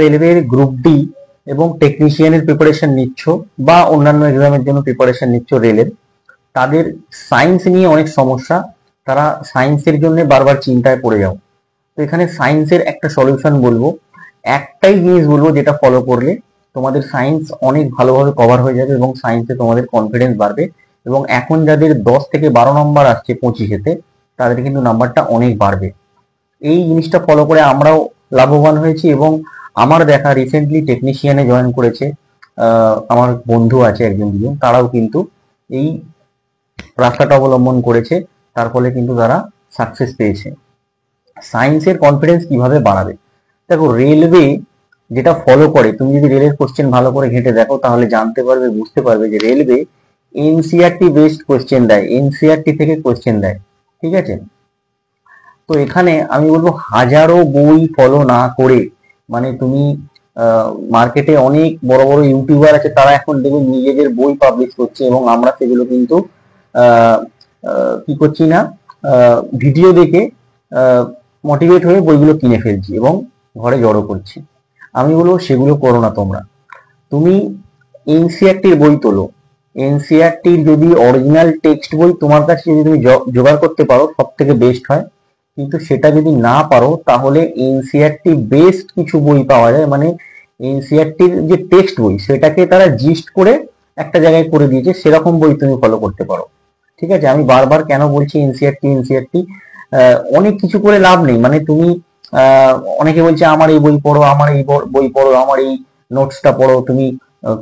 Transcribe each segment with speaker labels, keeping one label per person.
Speaker 1: রেলওয়ের group D এবং টেকনিশিয়ানের preparation নিচ্ছ বা অন্যান্য এক্সামের জন্য প্রিপারেশন নিচ্ছ রেলের, তাদের সায়েন্স নিয়ে অনেক সমস্যা, তারা সায়েন্সের জন্য বারবার চিন্তায় পড়ে যাও। তো এখানে সায়েন্সের একটা সলিউশন বলবো, একটাই জিনিস বলবো যেটা ফলো করলে তোমাদের সায়েন্স অনেক ভালোভাবে কভার হয়ে যাবে এবং সায়েন্সে তোমাদের কনফিডেন্স বাড়বে। এবং এখন যাদের 10 থেকে 12 নম্বর আসছে 25-এতে, তাদের কিন্তু নাম্বারটা অনেক বাড়বে। এই জিনিসটা ফলো করে আমরাও লাভবান হয়েছি এবং আমার দেখা রিসেন্টলি টেকনিশিয়ানে জয়েন করেছে আমার বন্ধু আছে একজন দুজন, তারাও কিন্তু এই রাস্তাটা অবলম্বন করেছে, তার ফলে কিন্তু তারা সাকসেস পেয়েছে। সায়েন্সের কনফিডেন্স কিভাবে বাড়াবে? দেখো, রেলওয়ে যেটা ফলো করে, তুমি যদি রেলের কোশ্চেন ভালো করে ঘেঁটে দেখো তাহলে জানতে পারবে, বুঝতে পারবে যে রেলওয়ে এনসিআরটি বেসড কোশ্চেন দেয়, এনসিআরটি থেকে কোশ্চেন দেয়। ঠিক আছে, তো এখানে আমি বলবো হাজারো বই ফলো না করে, মানে তুমি মার্কেটে অনেক বড় বড় ইউটিউবার আছে, তারা এখন দেখবে নিজেদের বই পাবলিশ করছে এবং আমরা সেগুলো কিন্তু কি করছি না, ভিডিও দেখে মোটিভেট হয়ে বইগুলো কিনে ফেলছি এবং ঘরে জড়ো করছি। আমি বলবো সেগুলো করো না তোমরা। তুমি এনসিআরটির বই তোলো, এনসিআরটির যদি অরিজিনাল টেক্সট বই তোমার কাছে যদি তুমি জোগাড় করতে পারো সব থেকে বেস্ট হয়। কিন্তু সেটা যদি না পারো তাহলে এনসিআরটি বেস্ট কিছু বই পাওয়া যায়, মানে এনসিআরটির যে টেক্সট বই সেটাকে তারা জিস্ট করে একটা জায়গায় করে দিয়েছে, সেরকম বই তুমি ফলো করতে পারো। ঠিক আছে, আমি বারবার কেন বলছি এনসিআরটি এনসিআরটি, অনেক কিছু করে লাভ নেই। মানে তুমি অনেকে বলছে আমার এই বই পড়ো, আমার এই বই পড়ো, আমার এই নোটসটা পড়ো, তুমি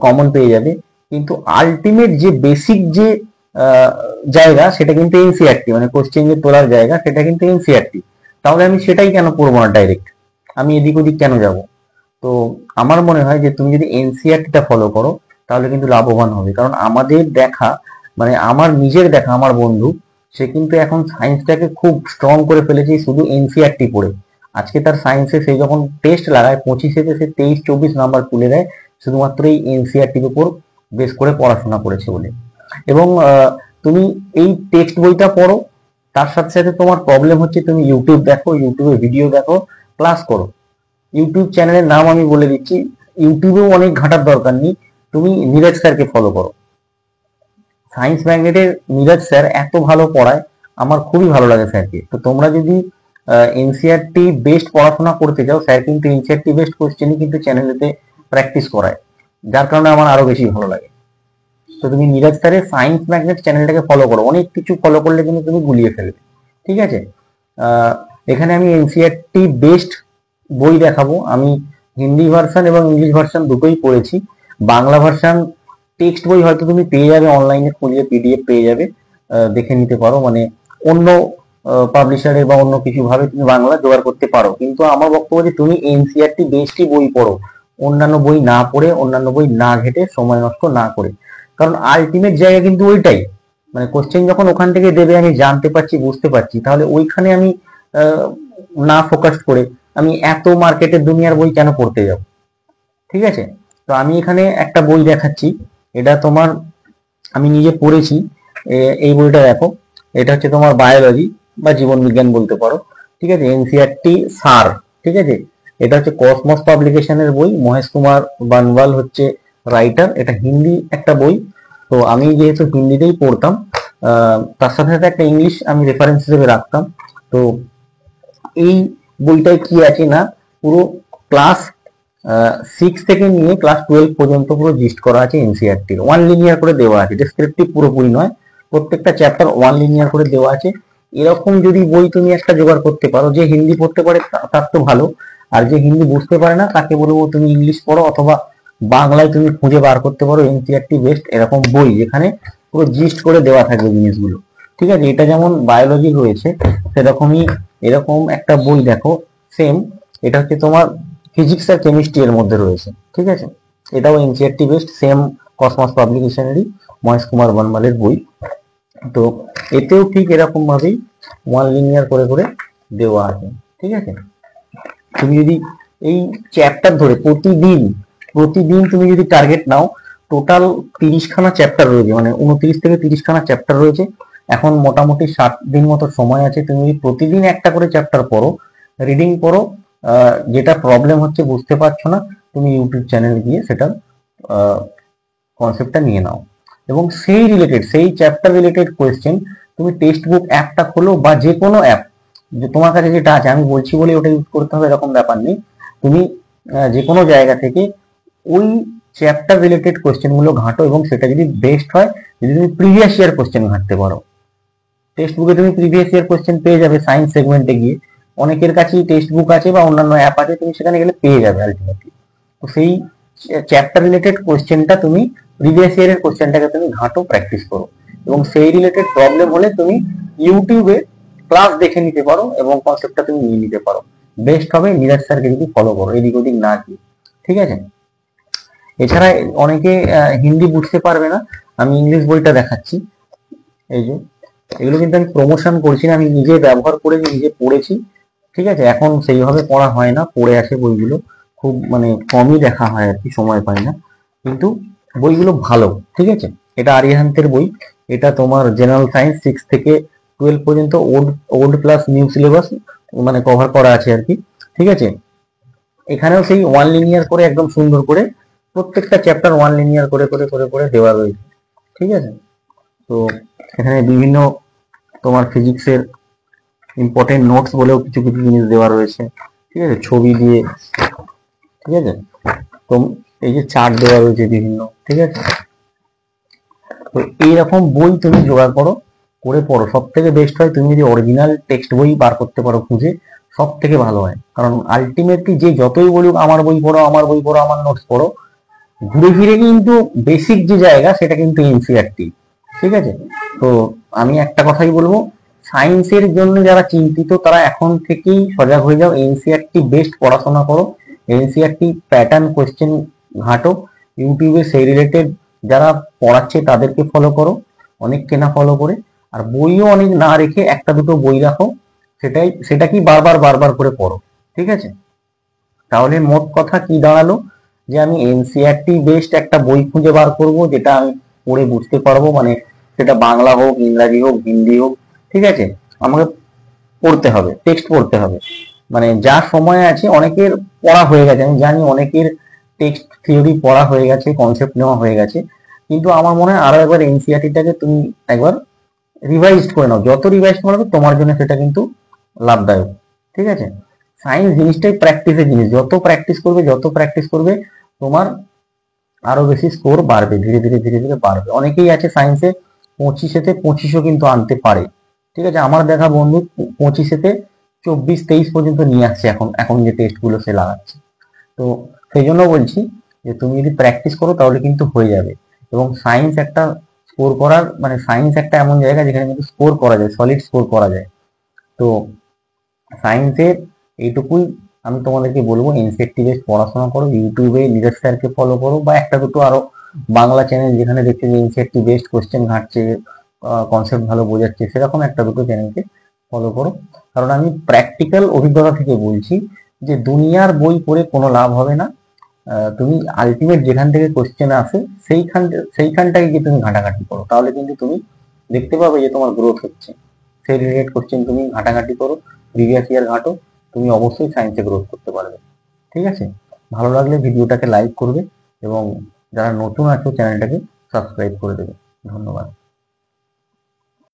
Speaker 1: কমন পেয়ে যাবে। কিন্তু আলটিমেট যে বেসিক যে জায়গা সেটা কিন্তু এনসিআরটি, মানে কোশ্চেন যে তোলার জায়গা সেটা কিন্তু এনসিআরটি। তাহলে আমি সেটাই কেন পড়বো না ডাইরেক্ট, আমি এদিক ওদিক কেন যাব? তো আমার মনে হয় যে তুমি যদি এনসিআরটিটা ফলো করো তাহলে কিন্তু লাভবান হবে। কারণ আমাদের দেখা, মানে আমার নিজের দেখা, আমার বন্ধু সে কিন্তু এখন সায়েন্সটাকে খুব স্ট্রং করে ফেলেছে শুধু এনসিআরটি পড়ে। আজকে তার সায়েন্সে সে যখন টেস্ট লাগায় 25-এতে সে 23-24 নাম্বার তুলে দেয় শুধুমাত্র এই এনসিআরটির উপর বেস করে পড়াশোনা করেছে বলে। এবং তুমি এই টেক্সট বইটা পড়ো, তার সাথে সাথে তোমার প্রবলেম হচ্ছে তুমি ইউটিউব দেখো, ইউটিউবে ভিডিও দেখো, ক্লাস করো। ইউটিউব চ্যানেলের নাম আমি বলে দিচ্ছি, ইউটিউবেও অনেক ঘাটার দরকার নেই, তুমি নীরজ স্যারকে ফলো করো। সায়েন্স ম্যাগনেটের নীরজ স্যার এত ভালো পড়ায়, আমার খুবই ভালো লাগে স্যারকে। তো তোমরা যদি এনসিআরটি বেস্ট পড়াশোনা করতে চাও, স্যার কিন্তু এনসিআরটি বেস্ট কোশ্চেনই কিন্তু চ্যানেলেতে প্র্যাকটিস করায়, যার কারণে আমার আরো বেশি ভালো লাগে। তো তুমি নীরজ স্যারের সায়েন্স ম্যাগনেট চ্যানেলটাকে ফলো করো, অনেক কিছু ফলো করলে কিন্তু তুমি গুলিয়ে ফেলবে। ঠিক আছে, এখানে আমি এনসিআরটি বেস্ট বই দেখাবো। আমি হিন্দি ভার্সন এবং ইংলিশ ভার্সন দুটোই পড়েছি। বাংলা ভার্সন টেক্সট বই হয়তো তুমি পেয়ে যাবে অনলাইনে, খুঁজে পিডিএফ পেয়ে যাবে, দেখে নিতে পারো। মানে অন্য পাবলিশারের বা অন্য কিছু ভাবে তুমি বাংলা জোগাড় করতে পারো। কিন্তু আমার বক্তব্য যে তুমি এনসিআরটি বেস্টই বই পড়ো, অন্যান্য বই না পড়ে, অন্যান্য বই না ঘেটে, সময় নষ্ট না করে। কারণ আলটিমেট জায়গা কিন্তু ওইটাই, মানে কোশ্চেন যখন ওখান থেকে দেবে আমি জানতে পারছি, বুঝতে পারছি, তাহলে ওইখানে আমি না ফোকাস করে আমি এত মার্কেটের দুনিয়ার বই কেন পড়তে যাব? ঠিক আছে, তো আমি এখানে একটা বই দেখাচ্ছি, এটা তোমার আমি নিজে পড়েছি। এই বইটা দেখো, এটা হচ্ছে তোমার বায়োলজি বা জীবন বিজ্ঞান বলতে পারো। ঠিক আছে, এনসিআরটি সার। ঠিক আছে, এটা হচ্ছে কসমস পাবলিকেশনের বই, মহেশ কুমার বানওয়াল হচ্ছে রাইটার। এটা হিন্দি একটা বই। তো আমি যেহেতু হিন্দিতেই পড়তাম, তার সাথে সাথে একটা ইংলিশ আমি রেফারেন্স হিসেবে রাখতাম। তো এই বইটায় কি আছে না, পুরো ক্লাস 6 থেকে নিয়ে ক্লাস 12 পর্যন্ত পুরো জিস্ট করা আছে এনসিআরটির, ওয়ান লিনিয়ার করে দেওয়া আছে, ডেসক্রিপটিভ পুরোপুরি নয়, প্রত্যেকটা চ্যাপ্টার ওয়ান লিনিয়ার করে দেওয়া আছে। এরকম যদি বই তুমি একটা জোগাড় করতে পারো, যে হিন্দি পড়তে পারে তার তো ভালো, আর যে হিন্দি বুঝতে পারে না তাকে বলবো তুমি ইংলিশ পড়ো, অথবা বাংলায় তুমি খুঁজে বার করতে পারো এনসিআরটি বেস্ট এরকম বই, যেখানে পুরো জিস্ট করে দেওয়া থাকবে জিনিসগুলো। ঠিক আছে, এটা যেমন বায়োলজি রয়েছে সেরকমই এরকম একটা বই দেখো, সেম, এটা হচ্ছে তোমার ফিজিক্স আর কেমিস্ট্রি এর মধ্যে রয়েছে। ঠিক আছে, এটাও এনসিআরটি বেস্ট, সেম কসমস পাবলিকেশনেরই মহেশ কুমার বানওয়ালের বই। তো এতেও ঠিক এরকম ভাবেই ওয়ান লিনিয়ার করে করে দেওয়া আছে। ঠিক আছে, তুমি যদি এই চ্যাপ্টার ধরে প্রতিদিন প্রতিদিন তুমি যদি টার্গেট নাও, টোটাল 30খানা চ্যাপ্টার রয়েছে, মানে 29 থেকে 30খানা চ্যাপ্টার রয়েছে। এখন মোটামুটি 60 দিন মতো সময় আছে, তুমি প্রতিদিন একটা করে চ্যাপ্টার পড়ো, রিডিং পড়ো, যেটা প্রবলেম হচ্ছে বুঝতে পারছো না, তুমি ইউটিউব চ্যানেল গিয়ে সেটা কনসেপ্টটা নিয়ে নাও, এবং সেই রিলেটেড, সেই চ্যাপ্টার রিলেটেড কোয়েশ্চেন তুমি টেক্সট বুক অ্যাপটা খোলো বা যে কোনো অ্যাপ, যে তোমার কাছে যেটা আছে, আমি বলছি বলে ওটা ইউজ করতে হবে এরকম ব্যাপার নেই। তুমি যে কোনো জায়গা থেকে ওই চ্যাপ্টার রিলেটেড কোয়েশ্চেন গুলো ঘাঁটো, এবং সেটা যদি বেস্ট হয়, যদি তুমি প্রিভিয়াস ইয়ার কোয়েশ্চেন ঘাঁটতে পারো, টেক্সট বুকে তুমি প্রিভিয়াস ইয়ার কোয়েশ্চেন পেয়ে যাবে। সায়েন্স সেগমেন্টে গিয়ে অনেকের কাছেই টেক্সট বুক আছে বা অন্যান্য অ্যাপ আছে, তুমি সেখানে গেলে পেয়ে যাবে আলটিমেটলি। তো সেই চ্যাপ্টার রিলেটেড কোয়েশ্চেনটা তুমি, প্রিভিয়াস ইয়ারের কোয়েশ্চেনটাকে তুমি ঘাঁটো, প্র্যাকটিস করো, এবং সেই রিলেটেড প্রবলেম হলে তুমি ইউটিউবে ক্লাস দেখে নিতে পারো এবং কনসেপ্টটা তুমি নিয়ে নিতে পারো। বেস্ট হবে নীরাজ স্যারকে যদি ফলো করো এদিক ওদিক না গিয়ে, ঠিক আছে? এছাড়া অনেকে হিন্দি বুঝতে পারবে না, আমি ইংলিশ বইটা দেখাচ্ছি। এই যে এগুলো কিন্তু আমি প্রমোশন করছি না, আমি নিজে ব্যবহার করে নিজে পড়েছি, ঠিক আছে? এখন সেইভাবে পড়া হয় না, পড়ে আসে বইগুলো, খুব মানে কমই দেখা হয় আর কি, সময় পাই না, কিন্তু বইগুলো ভালো, ঠিক আছে? এটা আরিহান্তের বই, এটা তোমার জেনারেল সায়েন্স 6 থেকে 12 পর্যন্ত ওল্ড প্লাস নিউ সিলেবাস মানে কভার করা আছে আর কি, ঠিক আছে? এখানেও সেই ওয়ান লিনিয়ার করে একদম সুন্দর করে প্রত্যেকটা চ্যাপ্টার ওয়ান লিনিয়ার করে করে করে করে দেওয়া রয়েছে, ঠিক আছে? তো এখানে বিভিন্ন তোমার ফিজিক্সের ইম্পর্টেন্ট নোটস বলেও কিছু কিছু জিনিস দেওয়া রয়েছে, ঠিক আছে, ছবি দিয়ে, ঠিক আছে? তো এই যে চার্ট দেওয়া রয়েছে বিভিন্ন, ঠিক আছে? তো এইরকম বই তুমি জোগাড় করো, করে পড়ো। সব থেকে বেস্ট হয় তুমি যদি অরিজিনাল টেক্সট বই বার করতে পারো খুঁজে, সব থেকে ভালো হয়। কারণ আলটিমেটলি যে যতই বলুক আমার বই পড়ো, আমার বই পড়ো, আমার নোটস পড়ো, ঘুরে ফিরে কিন্তু বেসিক যে জায়গা সেটা কিন্তু এনসিইআরটি, ঠিক আছে? তো আমি একটা কথাই বলবো, সায়েন্সের জন্য যারা চিন্তিত তারা এখন থেকেই সজাগ হয়ে যাও, এনসিইআরটি বেস্ট পড়াশোনা করো, এনসিইআরটি প্যাটার্ন কোশ্চেন ঘাটো, ইউটিউবে সেই রিলেটেড যারা পড়াচ্ছে তাদেরকে ফলো করো, অনেককে না ফলো করে, আর বইও অনেক না রেখে একটা দুটো বই রাখো, সেটা কি বারবার বারবার করে পড়ো, ঠিক আছে? তাহলে মোট কথা কি দাঁড়ালো, যে আমি এনসিইআরটি বেসড একটা বই খুঁজে বার করব যেটা আমি পড়ে বুঝতে পারবো, মানে সেটা বাংলা হোক, ইংরাজি হোক, হিন্দি হোক, ঠিক আছে? আমাকে পড়তে হবে, টেক্সট পড়তে হবে, মানে যা সময় আছে। অনেকের পড়া হয়ে গেছে, আমি জানি অনেকের টেক্সট থিওরি পড়া হয়ে গেছে, কনসেপ্ট নেওয়া হয়ে গেছে, কিন্তু আমার মনে হয় আরো একবার এনসিইআরটিটাকে তুমি একবার রিভাইজ করে নাও। যত রিভাইজ করবে তোমার জন্য সেটা কিন্তু লাভদায়ক, ঠিক আছে? সায়েন্স জিনিসটাই প্র্যাকটিসের জিনিস, যত প্র্যাকটিস করবে তোমার আরো বেশি স্কোর বাড়বে, ধীরে ধীরে ধীরে ধীরে বাড়বে। অনেকেই আছে সায়েন্সে 25-এতে 25ও কিন্তু আনতে পারে, ঠিক আছে? আমার দেখা বন্ধু 25-এতে 24-23 পর্যন্ত নিয়ে আসছে এখন এখন যে টেস্ট গুলো সে লাগাচ্ছে। তো সেই জন্য বলছি যে তুমি যদি প্র্যাকটিস করো তাহলে কিন্তু হয়ে যাবে। এবং সায়েন্স একটা স্কোর করার, মানে সায়েন্স একটা এমন জায়গা যেখানে কিন্তু স্কোর করা যায়, সলিড স্কোর করা যায়। তো সায়েন্সের এইটুকুই আমি তোমাদেরকে বলবো, এনসিইআরটি বেস পড়াশোনা করো, ইউটিউবে নীরজ স্যারকে ফলো করো, বা একটা দুটো আরো বাংলা চ্যানেল যেখানে দেখছে যে এনসিইআরটি বেসড কোশ্চেন ঘাটছে, কনসেপ্ট ভালো বোঝাচ্ছে, সেরকম একটা দুটো চ্যানেলকে ফলো করো। কারণ আমি প্র্যাকটিক্যাল অভিজ্ঞতা থেকে বলছি যে দুনিয়ার বই পড়ে কোনো লাভ হবে না। তুমি আলটিমেট যেখান থেকে কোশ্চেন আসে সেইখানটাকে গিয়ে তুমি ঘাটাঘাটি করো, তাহলে কিন্তু তুমি দেখতে পাবে যে তোমার গ্রোথ হচ্ছে। সেই রিলেটেড কোশ্চেন তুমি ঘাটাঘাটি করো, প্রিভিয়াস ইয়ার ঘাটো, তুমি অবশ্যই সায়েন্সে গ্রোথ করতে পারবে, ঠিক আছে? ভালো লাগলে ভিডিওটাকে লাইক করবে, এবং যারা নতুন আছো চ্যানেলটাকে সাবস্ক্রাইব করে দেবে। ধন্যবাদ।